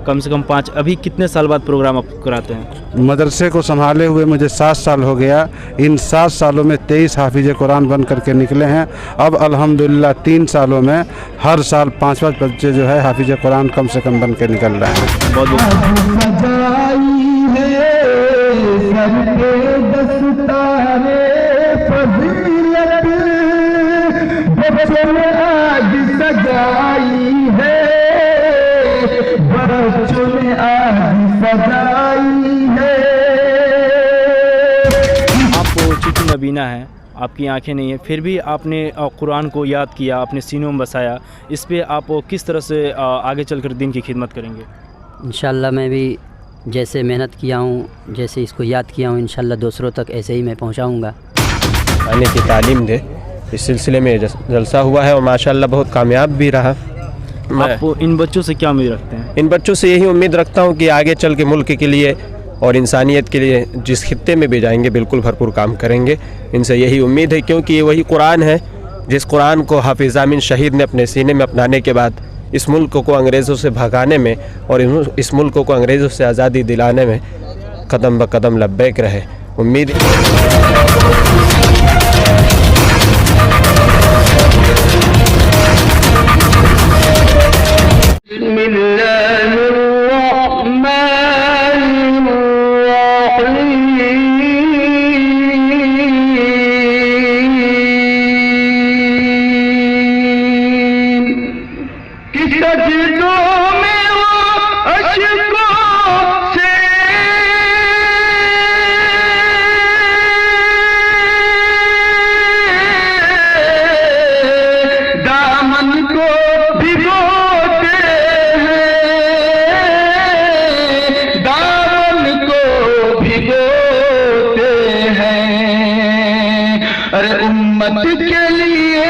कम से कम 5, अभी कितने साल बाद प्रोग्राम आप कराते हैं? मदरसे को संभाले हुए मुझे 7 साल हो गया। इन 7 सालों में 23 हाफिज कुरान बन करके निकले हैं। अब अल्हम्दुलिल्लाह 3 सालों में हर साल 5-5 बच्चे जो है हाफिज कुरान कम से कम बन के निकल रहे हैं। बहुत आप चूँकि नबीना हैं, आपकी आंखें नहीं हैं, फिर भी आपने कुरान को याद किया, अपने सीनों में बसाया। इस पे आप किस तरह से आगे चलकर दिन की खिदमत करेंगे? इंशाल्लाह मैं भी जैसे मेहनत किया हूँ, जैसे इसको याद किया हूँ, इंशाल्लाह दूसरों तक ऐसे ही मैं पहुँचाऊँगा। आने की तालीम दे, इस सिलसिले में जलसा हुआ है और माशाल्लाह बहुत कामयाब भी रहा। आप इन बच्चों से क्या उम्मीद रखते हैं? इन बच्चों से यही उम्मीद रखता हूँ कि आगे चल के मुल्क के लिए और इंसानियत के लिए जिस खित्ते में भी जाएंगे बिल्कुल भरपूर काम करेंगे। इनसे यही उम्मीद है, क्योंकि ये वही कुरान है जिस कुरान को हाफिज़ आमीन शहीद ने अपने सीने में अपनाने के बाद इस मुल्क को अंग्रेज़ों से भगाने में और इस मुल्क को अंग्रेज़ों से आज़ादी दिलाने में कदम ब कदम लब्बैक रहे। उम्मीद उम्मत के लिए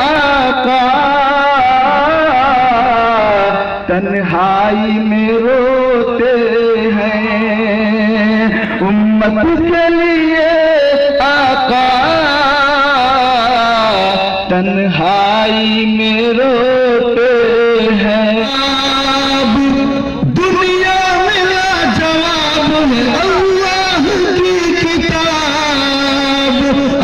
आका तन्हाई में रोते हैं। उम्मत के लिए आका तन्हाई में रोते हैं। दुनिया मेरा जवाब है अल्लाह की किताब।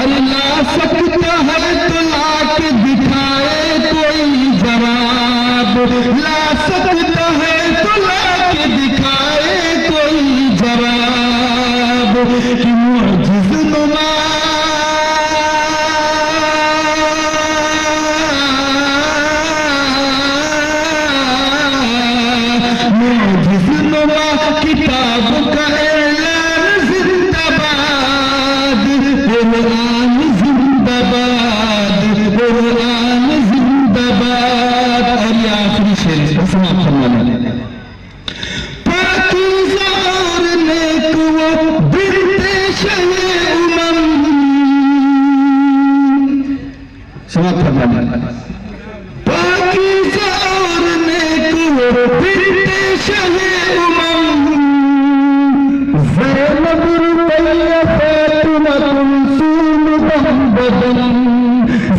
अल्लाह सकता है तो ला के दिखाए कोई जवाब। ला सकता है तो ला के दिखाए कोई जवाब। कि मुअज्जिज़-नुमा किताब का ऐलान जिंदाबाद। कुरान जिंदाबाद, कुरान जिंदाबाद। और ये आखिरी शेर इसका समाप्त फरमाने पाकीज़ा और नेक वो बिरते शहे उमम। समाप्त फरमाने पाकीज़ा और नेक वो बिरते शहे उमम। ज़ैनब रुक़ैया फ़ातिमा कुलसूम बहबदन।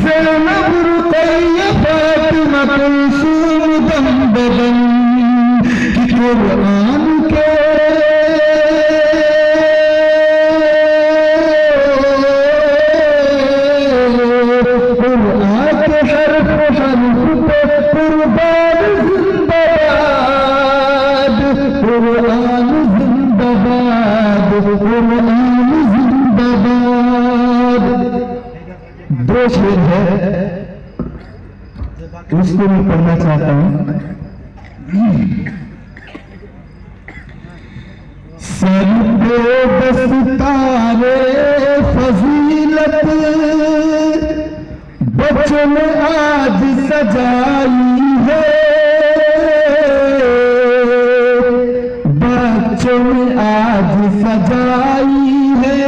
ज़ैनब रुक़ैया फ़ातिमा कुलसूम बहबदन। कि कुरान के हर्फ पे कुर्बान जिंदाबाद। कुरान जिंदाबाद, कुरान जिंदाबाद। दो शेर है उसको मैं पढ़ना चाहता हूँ। सर पे दस्तारे फजीलत बच्चों ने आज सजाई है। बच्चों ने आज सजाई है।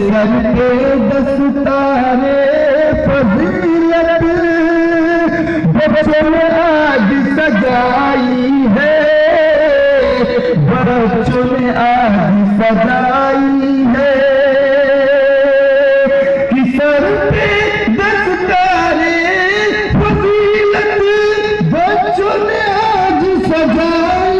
सर पे दस्तारे फजीलत बच्चों ने आज सजाई है। बच्चों ने आज सजाई है। कि सर पे दस्तारे फजीलत बच्चों ने आज सजाई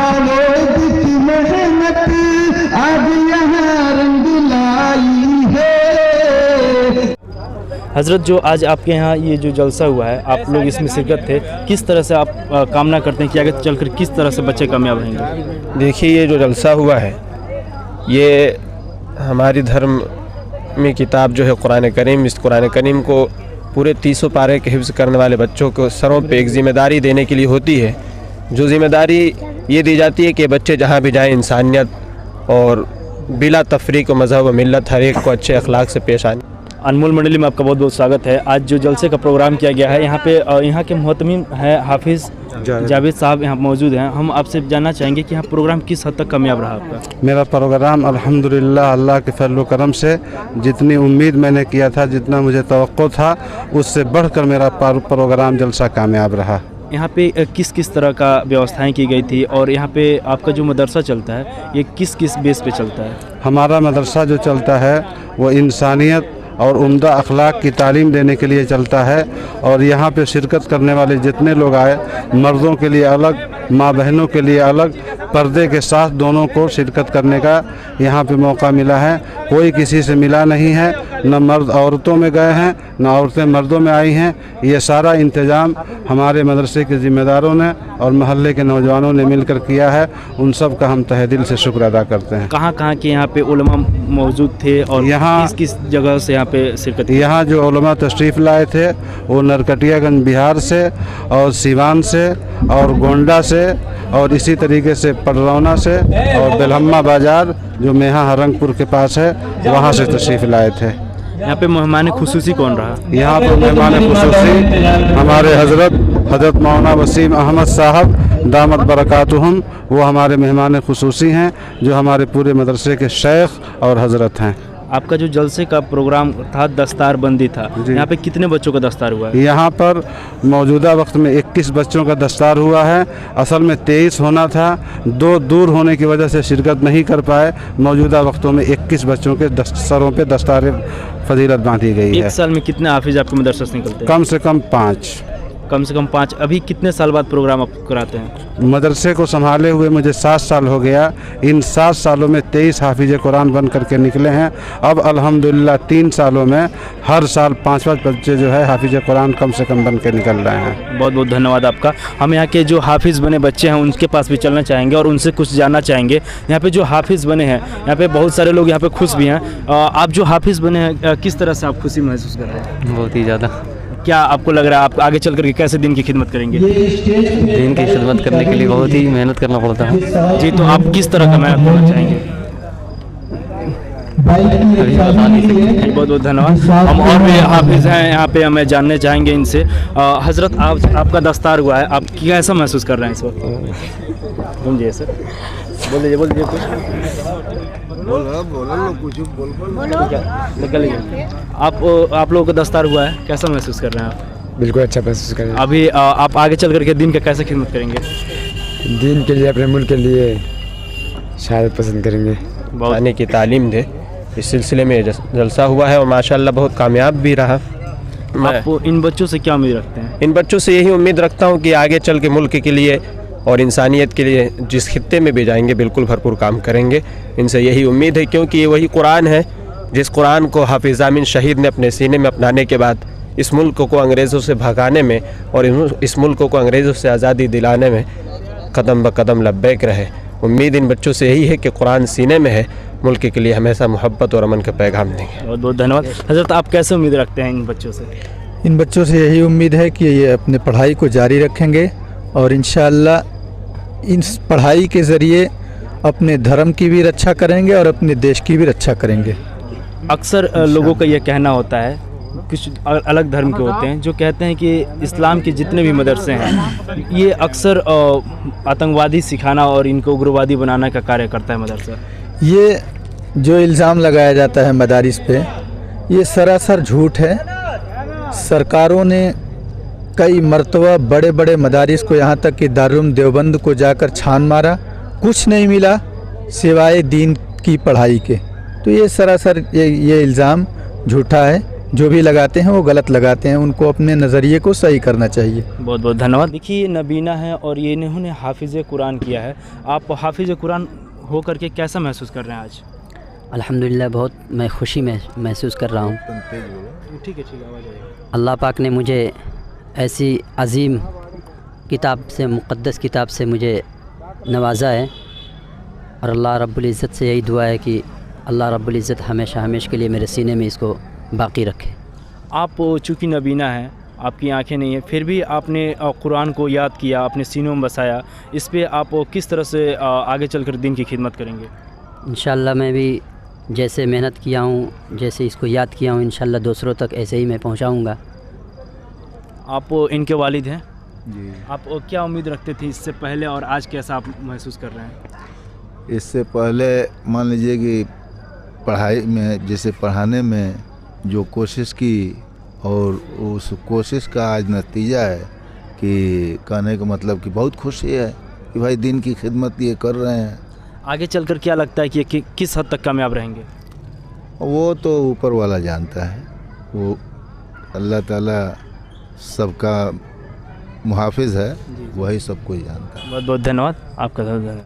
जावेद की मेहनत आज यहाँ रंग लाई है। हज़रत, जो आज आपके यहाँ ये जो जलसा हुआ है, आप लोग इसमें शिरकत थे, किस तरह से आप कामना करते हैं कि आगे चलकर किस तरह से बच्चे कामयाब रहेंगे? देखिए, ये जो जलसा हुआ है, ये हमारी धर्म में किताब जो है कुरान करीम, इस कुरान करीम को पूरे 300 पारे के हिफ्ज़ करने वाले बच्चों को सरों पे एक ज़िम्मेदारी देने के लिए होती है। जो ज़िम्मेदारी ये दी जाती है कि बच्चे जहाँ भी जाएँ इंसानियत और बिला तफरीक व मज़हब व मिल्लत हर एक को अच्छे अखलाक से पेश आने। अनमोल मंडली में आपका बहुत बहुत स्वागत है। आज जो जलसे का प्रोग्राम किया गया है, यहाँ पे यहाँ के मुहतमिम है हाफिज़ जावेद साहब यहाँ मौजूद हैं। हम आपसे जानना चाहेंगे कि यहाँ प्रोग्राम किस हद तक कामयाब रहा आपका? मेरा प्रोग्राम अल्हम्दुलिल्लाह अल्लाह के फजल व करम से जितनी उम्मीद मैंने किया था, जितना मुझे तवक्को था, उससे बढ़कर मेरा प्रोग्राम जलसा कामयाब रहा। यहाँ पे किस किस तरह का व्यवस्थाएं की गई थी और यहाँ पे आपका जो मदरसा चलता है ये किस किस बेस पे चलता है? हमारा मदरसा जो चलता है वो इंसानियत और उम्दा अखलाक की तालीम देने के लिए चलता है। और यहाँ पे शिरकत करने वाले जितने लोग आए, मर्दों के लिए अलग, माँ बहनों के लिए अलग, पर्दे के साथ दोनों को शिरकत करने का यहाँ पे मौका मिला है। कोई किसी से मिला नहीं है, न मर्द औरतों में गए हैं, न औरतें मर्दों में आई हैं। ये सारा इंतज़ाम हमारे मदरसे के ज़िम्मेदारों ने और महल्ले के नौजवानों ने मिलकर किया है। उन सब का हम तहे दिल से शुक्र अदा करते हैं। कहाँ कहाँ के यहाँ पे उलमा मौजूद थे और यहाँ किस किस जगह से यहाँ पे शिरकत? यहाँ जो उलमा तशरीफ़ लाए थे वो नरकटियागंज बिहार से और सिवान से और गोंडा से और इसी तरीके से पडरौना से और बेलहम्मा बाज़ार जो मेहा हरंगपुर के पास है, वहाँ से तशरीफ़ लाए थे। यहाँ पे मेहमान खुसूसी कौन रहा? यहाँ पर मेहमान खुसूसी हमारे हज़रत मौलाना वसीम अहमद साहब दामत बरकातुहुम, वो हमारे मेहमान खुसूसी हैं जो हमारे पूरे मदरसे के शेख और हज़रत हैं। आपका जो जलसे का प्रोग्राम था, दस्तार बंदी था, यहाँ पे कितने बच्चों का दस्तार हुआ है? यहाँ पर मौजूदा वक्त में 21 बच्चों का दस्तार हुआ है। असल में 23 होना था, 2 दूर होने की वजह से शिरकत नहीं कर पाए। मौजूदा वक्तों में 21 बच्चों के सरों पे दस्तार फजीलत बांधी गई है। एक साल में कितने हाफिज आपके मदरसे से निकलते हैं? कम से कम 5। कम से कम 5। अभी कितने साल बाद प्रोग्राम आप कराते हैं? मदरसे को संभाले हुए मुझे 7 साल हो गया। इन 7 सालों में 23 हाफिज कुरान बन करके निकले हैं। अब अल्हम्दुलिल्लाह 3 सालों में हर साल 5-5 बच्चे जो है हाफिज कुरान कम से कम बन के निकल रहे हैं। बहुत बहुत धन्यवाद आपका। हम यहाँ के जो हाफिज़ बने बच्चे हैं उनके पास भी चलना चाहेंगे और उनसे कुछ जानना चाहेंगे। यहाँ पे जो हाफिज़ बने हैं, यहाँ पे बहुत सारे लोग यहाँ पे खुश भी हैं। आप जो हाफिज़ बने हैं, किस तरह से आप खुशी महसूस कर रहे हैं? बहुत ही ज़्यादा। क्या आपको लग रहा है आप आगे चल करके कैसे दिन की खिदमत करेंगे? दिन की खिदमत करने के लिए बहुत ही मेहनत करना पड़ता है जी, तो आप किस तरह का मेहनत करना चाहेंगे? बहुत बहुत धन्यवाद। हम और भी हाफिज़ हैं यहाँ पे, हमें जानने चाहेंगे इनसे। हज़रत, आपका दस्तार हुआ है, आप कैसा महसूस कर रहे हैं इस वक्त? समझिए सर, बोल दीजिए आप लोगों का दस्तार हुआ है, कैसा महसूस कर रहे हैं आप? बिल्कुल अच्छा महसूस करें। अभी आप आगे चल करके दिन का कैसे खिदमत करेंगे? दिन के लिए, अपने मुल्क के लिए शहादत पसंद करेंगे। आने की तालीम दे, इस सिलसिले में जलसा हुआ है और माशाल्लाह बहुत कामयाब भी रहा। आप इन बच्चों से क्या उम्मीद रखते हैं? इन बच्चों से यही उम्मीद रखता हूँ कि आगे चल के मुल्क के लिए और इंसानियत के लिए जिस खित्ते में भी जाएंगे बिल्कुल भरपूर काम करेंगे। इनसे यही उम्मीद है, क्योंकि ये वही कुरान है जिस कुरान को हाफिज़ अमीन शहीद ने अपने सीने में अपनाने के बाद इस मुल्क को अंग्रेज़ों से भगाने में और इस मुल्क को अंग्रेज़ों से आज़ादी दिलाने में कदम ब कदम लब्बैक रहे। उम्मीद इन बच्चों से यही है कि कुरान सीने में है, मुल्क के लिए हमेशा मोहब्बत और अमन का पैगाम देंगे। बहुत बहुत धन्यवाद। हज़रत, आप कैसे उम्मीद रखते हैं इन बच्चों से? इन बच्चों से यही उम्मीद है कि ये अपने पढ़ाई को जारी रखेंगे और इंशाअल्लाह इस पढ़ाई के ज़रिए अपने धर्म की भी रक्षा करेंगे और अपने देश की भी रक्षा करेंगे। अक्सर लोगों का यह कहना होता है, कुछ अलग धर्म के होते हैं जो कहते हैं कि इस्लाम के जितने भी मदरसे हैं ये अक्सर आतंकवादी सिखाना और इनको उग्रवादी बनाने का कार्य करता है मदरसा। ये जो इल्ज़ाम लगाया जाता है मदारिस पे, ये सरासर झूठ है। सरकारों ने कई मरतबा बड़े बड़े मदारिस को, यहाँ तक कि दारुल देवबंद को जाकर छान मारा, कुछ नहीं मिला सिवाय दीन की पढ़ाई के। तो ये सरासर ये इल्ज़ाम झूठा है। जो भी लगाते हैं वो गलत लगाते हैं, उनको अपने नज़रिए को सही करना चाहिए। बहुत बहुत धन्यवाद। देखिए नबीना है और ये इन्होंने हाफिज़ कुरान किया है। आप हाफिज़ कुरान हो करके कैसा महसूस कर रहे हैं आज? अल्हम्दुलिल्लाह बहुत मैं खुशी महसूस कर रहा हूँ। ठीक है आवाज़ आएगी। अल्लाह पाक ने मुझे ऐसी अजीम किताब से, मुक़द्दस किताब से मुझे नवाजा है और अल्लाह रब्बुल इज़्ज़त से यही दुआ है कि अल्लाह रब्बुल इज़्ज़त हमेशा हमेशा के लिए मेरे सीने में इसको बाकी रखे। आप चूँकि नबीना हैं, आपकी आंखें नहीं हैं, फिर भी आपने कुरान को याद किया, अपने सीनों में बसाया। इस पे आप किस तरह से आगे चलकर दीन की खिदमत करेंगे? इंशाअल्लाह मैं भी जैसे मेहनत किया हूँ, जैसे इसको याद किया हूँ, इंशाअल्लाह दूसरों तक ऐसे ही मैं पहुँचाऊँगा। आप इनके वालिद हैं जी। आप क्या उम्मीद रखते थे इससे पहले और आज कैसा आप महसूस कर रहे हैं? इससे पहले मान लीजिए कि पढ़ाई में, जैसे पढ़ाने में जो कोशिश की और उस कोशिश का आज नतीजा है कि कहने का मतलब कि बहुत खुशी है कि भाई दीन की खिदमत ये कर रहे हैं। आगे चलकर क्या लगता है कि किस हद तक कामयाब रहेंगे? वो तो ऊपर वाला जानता है, वो अल्लाह ताला सबका मुहाफिज है, वही सब कुछ जानता है। बहुत बहुत धन्यवाद आपका। धन्यवाद।